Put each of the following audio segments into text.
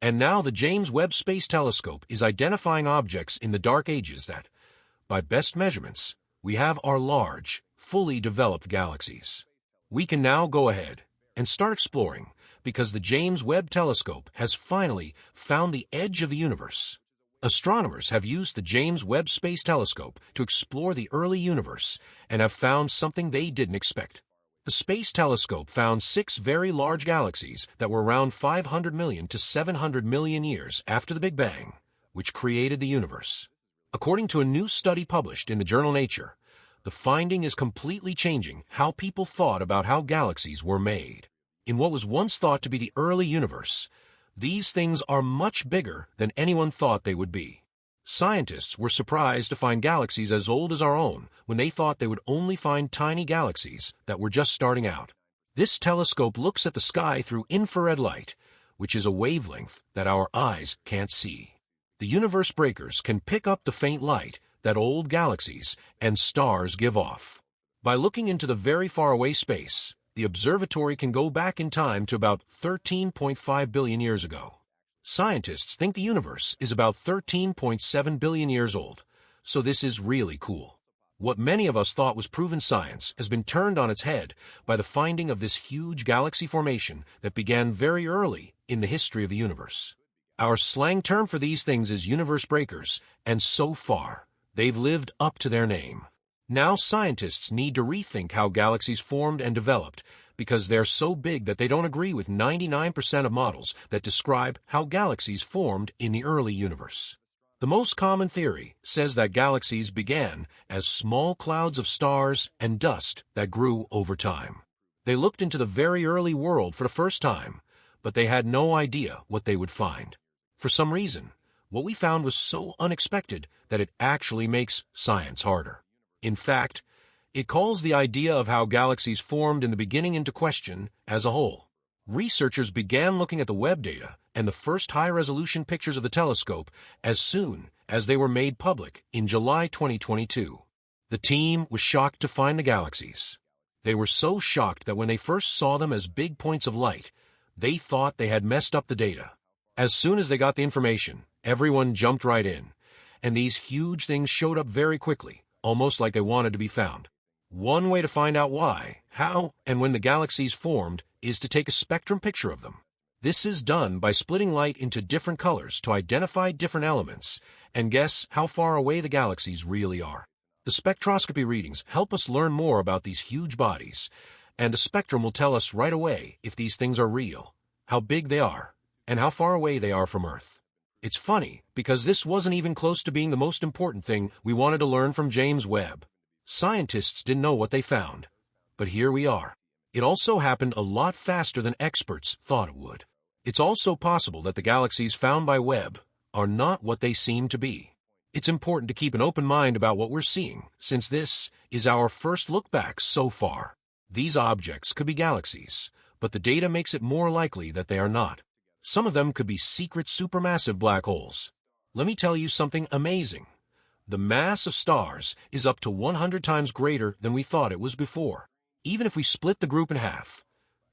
And now the James Webb Space Telescope is identifying objects in the dark ages that, by best measurements, we have our large, fully developed galaxies. We can now go ahead and start exploring because the James Webb Telescope has finally found the edge of the universe. Astronomers have used the James Webb Space Telescope to explore the early universe and have found something they didn't expect. The Space Telescope found 6 very large galaxies that were around 500 million to 700 million years after the Big Bang, which created the universe. According to a new study published in the journal Nature, the finding is completely changing how people thought about how galaxies were made. In what was once thought to be the early universe, these things are much bigger than anyone thought they would be. Scientists were surprised to find galaxies as old as our own when they thought they would only find tiny galaxies that were just starting out. This telescope looks at the sky through infrared light, which is a wavelength that our eyes can't see. The universe breakers can pick up the faint light that old galaxies and stars give off. By looking into the very far away space, the observatory can go back in time to about 13.5 billion years ago. Scientists think the universe is about 13.7 billion years old, so this is really cool. What many of us thought was proven science has been turned on its head by the finding of this huge galaxy formation that began very early in the history of the universe. Our slang term for these things is universe breakers, and so far, they've lived up to their name. Now scientists need to rethink how galaxies formed and developed because they're so big that they don't agree with 99% of models that describe how galaxies formed in the early universe. The most common theory says that galaxies began as small clouds of stars and dust that grew over time. They looked into the very early world for the first time, but they had no idea what they would find. For some reason, what we found was so unexpected that it actually makes science harder. In fact, it calls the idea of how galaxies formed in the beginning into question as a whole. Researchers began looking at the Webb data and the first high-resolution pictures of the telescope as soon as they were made public in July 2022. The team was shocked to find the galaxies. They were so shocked that when they first saw them as big points of light, they thought they had messed up the data. As soon as they got the information, everyone jumped right in, and these huge things showed up very quickly, almost like they wanted to be found. One way to find out why, how, and when the galaxies formed is to take a spectrum picture of them. This is done by splitting light into different colors to identify different elements and guess how far away the galaxies really are. The spectroscopy readings help us learn more about these huge bodies, and a spectrum will tell us right away if these things are real, how big they are, and how far away they are from Earth. It's funny because this wasn't even close to being the most important thing we wanted to learn from James Webb. Scientists didn't know what they found, but here we are. It also happened a lot faster than experts thought it would. It's also possible that the galaxies found by Webb are not what they seem to be. It's important to keep an open mind about what we're seeing, since this is our first look back so far. These objects could be galaxies, but the data makes it more likely that they are not. Some of them could be secret supermassive black holes. Let me tell you something amazing. The mass of stars is up to 100 times greater than we thought it was before. Even if we split the group in half,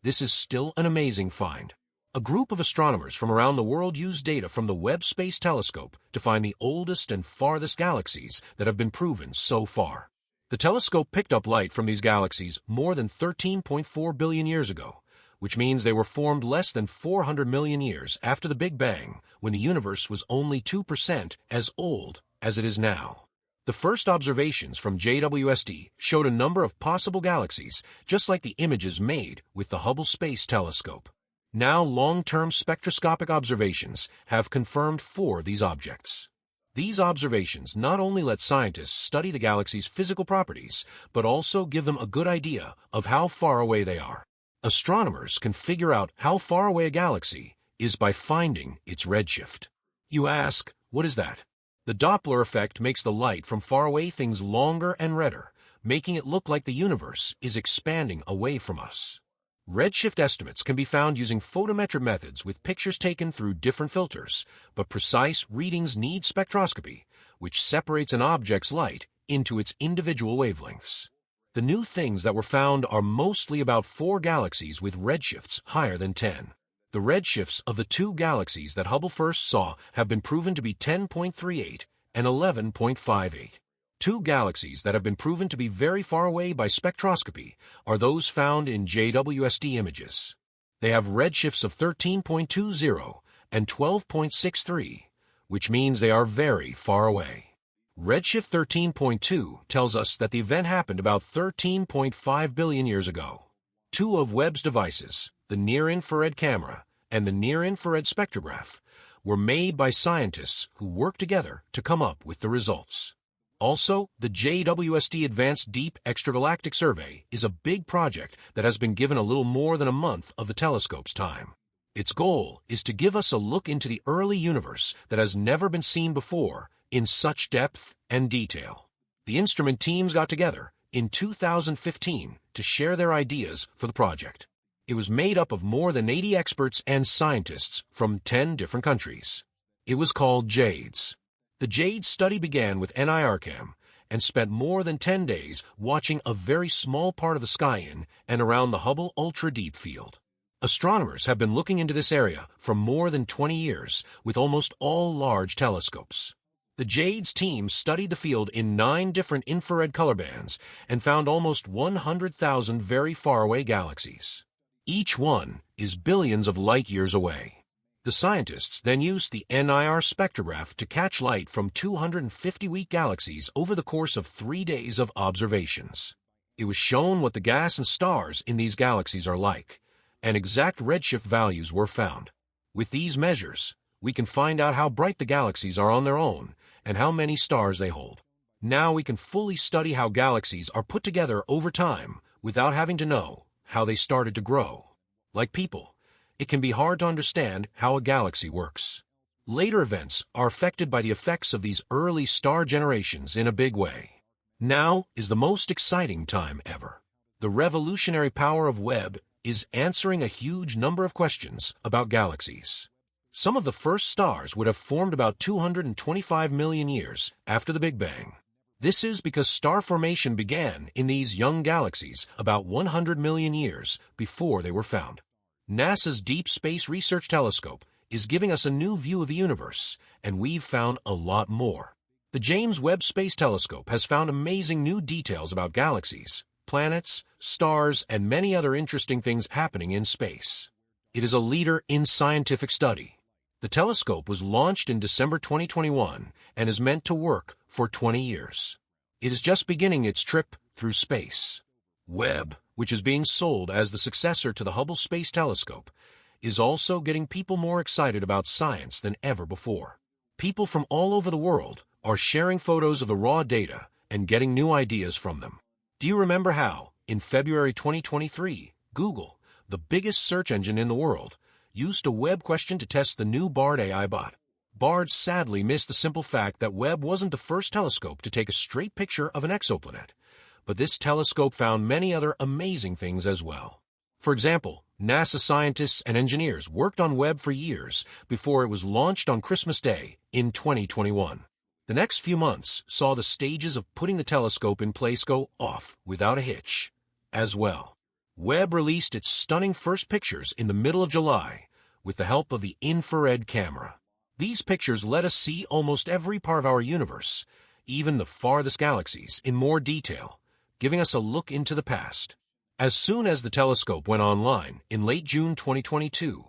this is still an amazing find. A group of astronomers from around the world used data from the Webb Space Telescope to find the oldest and farthest galaxies that have been proven so far. The telescope picked up light from these galaxies more than 13.4 billion years ago, which means they were formed less than 400 million years after the Big Bang, when the universe was only 2% as old as it is now. The first observations from JWST showed a number of possible galaxies, just like the images made with the Hubble Space Telescope. Now long-term spectroscopic observations have confirmed 4 of these objects. These observations not only let scientists study the galaxy's physical properties, but also give them a good idea of how far away they are. Astronomers can figure out how far away a galaxy is by finding its redshift. You ask, what is that? The Doppler effect makes the light from faraway things longer and redder, making it look like the universe is expanding away from us. Redshift estimates can be found using photometric methods with pictures taken through different filters, but precise readings need spectroscopy, which separates an object's light into its individual wavelengths. The new things that were found are mostly about 4 galaxies with redshifts higher than 10. The redshifts of the two galaxies that Hubble first saw have been proven to be 10.38 and 11.58. Two galaxies that have been proven to be very far away by spectroscopy are those found in JWST images. They have redshifts of 13.20 and 12.63, which means they are very far away. Redshift 13.2 tells us that the event happened about 13.5 billion years ago. Two of Webb's devices, the near-infrared camera and the near-infrared spectrograph, were made by scientists who worked together to come up with the results. Also, the JWST Advanced Deep Extragalactic Survey is a big project that has been given a little more than a month of the telescope's time. Its goal is to give us a look into the early universe that has never been seen before in such depth and detail. The instrument teams got together in 2015 to share their ideas for the project. It was made up of more than 80 experts and scientists from 10 different countries. It was called JADES. The JADES study began with NIRCam and spent more than 10 days watching a very small part of the sky in and around the Hubble Ultra Deep Field. Astronomers have been looking into this area for more than 20 years with almost all large telescopes. The JADES team studied the field in 9 different infrared color bands and found almost 100,000 very far-away galaxies. Each one is billions of light-years away. The scientists then used the NIR spectrograph to catch light from 250 weak galaxies over the course of 3 days of observations. It was shown what the gas and stars in these galaxies are like, and exact redshift values were found. With these measures, we can find out how bright the galaxies are on their own and how many stars they hold. Now we can fully study how galaxies are put together over time without having to know how they started to grow. Like people, it can be hard to understand how a galaxy works. Later events are affected by the effects of these early star generations in a big way. Now is the most exciting time ever. The revolutionary power of Webb is answering a huge number of questions about galaxies. Some of the first stars would have formed about 225 million years after the Big Bang. This is because star formation began in these young galaxies about 100 million years before they were found. NASA's Deep Space Research Telescope is giving us a new view of the universe, and we've found a lot more. The James Webb Space Telescope has found amazing new details about galaxies, planets, stars, and many other interesting things happening in space. It is a leader in scientific study. The telescope was launched in December 2021 and is meant to work for 20 years. It is just beginning its trip through space. Webb, which is being sold as the successor to the Hubble Space Telescope, is also getting people more excited about science than ever before. People from all over the world are sharing photos of the raw data and getting new ideas from them. Do you remember how, in February 2023, Google, the biggest search engine in the world, used a Webb question to test the new Bard AI bot? Bard sadly missed the simple fact that Webb wasn't the first telescope to take a straight picture of an exoplanet, but this telescope found many other amazing things as well. For example, NASA scientists and engineers worked on Webb for years before it was launched on Christmas Day in 2021. The next few months saw the stages of putting the telescope in place go off without a hitch as well. Webb released its stunning first pictures in the middle of July with the help of the infrared camera. These pictures let us see almost every part of our universe, even the farthest galaxies, in more detail, giving us a look into the past. As soon as the telescope went online in late June 2022,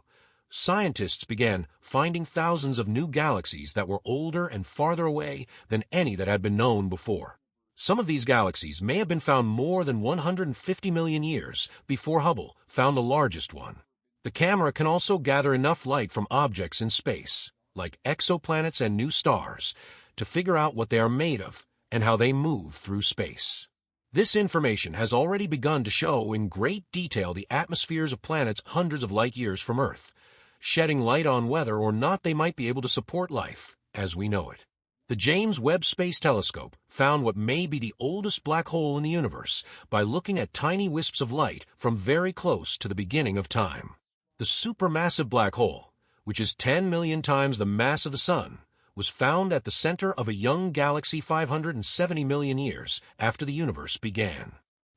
scientists began finding thousands of new galaxies that were older and farther away than any that had been known before. Some of these galaxies may have been found more than 150 million years before Hubble found the largest one. The camera can also gather enough light from objects in space, like exoplanets and new stars, to figure out what they are made of and how they move through space. This information has already begun to show in great detail the atmospheres of planets hundreds of light years from Earth, shedding light on whether or not they might be able to support life as we know it. The James Webb Space Telescope found what may be the oldest black hole in the universe by looking at tiny wisps of light from very close to the beginning of time. The supermassive black hole, which is 10 million times the mass of the Sun, was found at the center of a young galaxy 570 million years after the universe began.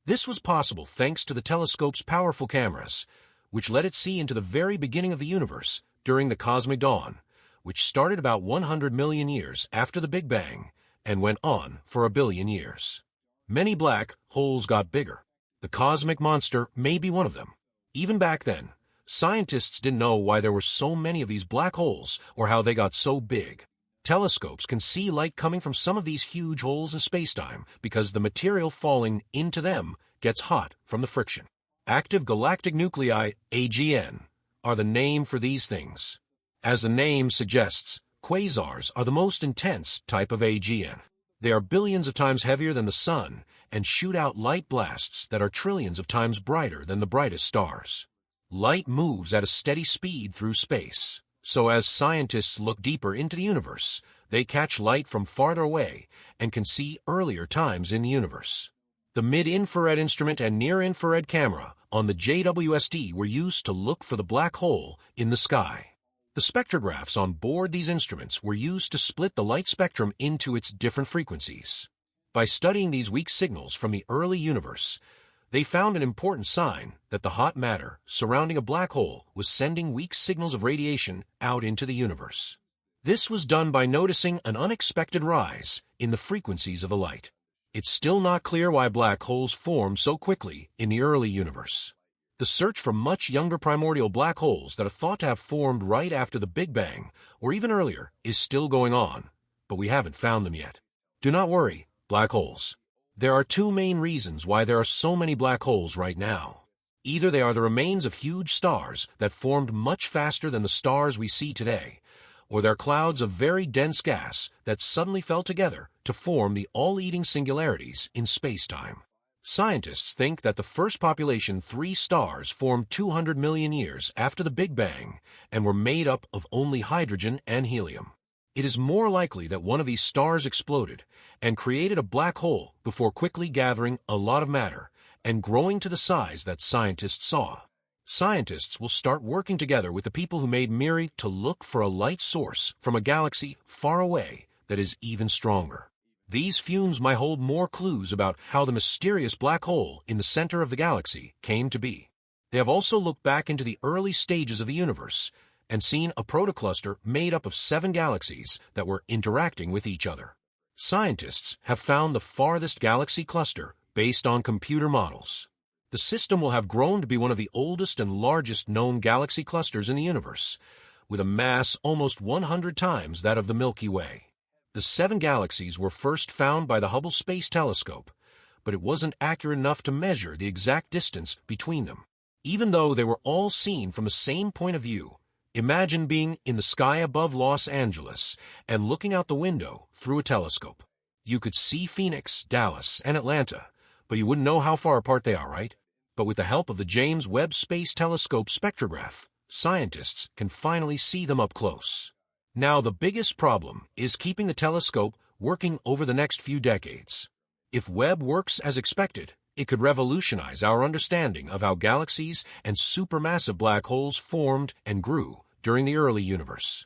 This was possible thanks to the telescope's powerful cameras, which let it see into the very beginning of the universe during the cosmic dawn, which started about 100 million years after the Big Bang and went on for a billion years. Many black holes got bigger. The cosmic monster may be one of them. Even back then, scientists didn't know why there were so many of these black holes or how they got so big. Telescopes can see light coming from some of these huge holes in spacetime because the material falling into them gets hot from the friction. Active galactic nuclei, AGN, are the name for these things. As the name suggests, quasars are the most intense type of AGN. They are billions of times heavier than the Sun and shoot out light blasts that are trillions of times brighter than the brightest stars. Light moves at a steady speed through space. So as scientists look deeper into the universe, they catch light from farther away and can see earlier times in the universe. The mid-infrared instrument and near-infrared camera on the JWST were used to look for the black hole in the sky. The spectrographs on board these instruments were used to split the light spectrum into its different frequencies. By studying these weak signals from the early universe, they found an important sign that the hot matter surrounding a black hole was sending weak signals of radiation out into the universe. This was done by noticing an unexpected rise in the frequencies of the light. It's still not clear why black holes formed so quickly in the early universe. The search for much younger primordial black holes that are thought to have formed right after the Big Bang, or even earlier, is still going on, but we haven't found them yet. Do not worry, black holes. There are two main reasons why there are so many black holes right now. Either they are the remains of huge stars that formed much faster than the stars we see today, or they're clouds of very dense gas that suddenly fell together to form the all-eating singularities in spacetime. Scientists think that the first population 3 stars formed 200 million years after the Big Bang and were made up of only hydrogen and helium. It is more likely that one of these stars exploded and created a black hole before quickly gathering a lot of matter and growing to the size that scientists saw. Scientists will start working together with the people who made MIRI to look for a light source from a galaxy far away that is even stronger. These fumes might hold more clues about how the mysterious black hole in the center of the galaxy came to be. They have also looked back into the early stages of the universe and seen a protocluster made up of 7 galaxies that were interacting with each other. Scientists have found the farthest galaxy cluster based on computer models. The system will have grown to be one of the oldest and largest known galaxy clusters in the universe, with a mass almost 100 times that of the Milky Way. The 7 galaxies were first found by the Hubble Space Telescope, but it wasn't accurate enough to measure the exact distance between them. Even though they were all seen from the same point of view, imagine being in the sky above Los Angeles and looking out the window through a telescope. You could see Phoenix, Dallas, and Atlanta, but you wouldn't know how far apart they are, right? But with the help of the James Webb Space Telescope spectrograph, scientists can finally see them up close. Now, the biggest problem is keeping the telescope working over the next few decades. If Webb works as expected, it could revolutionize our understanding of how galaxies and supermassive black holes formed and grew during the early universe.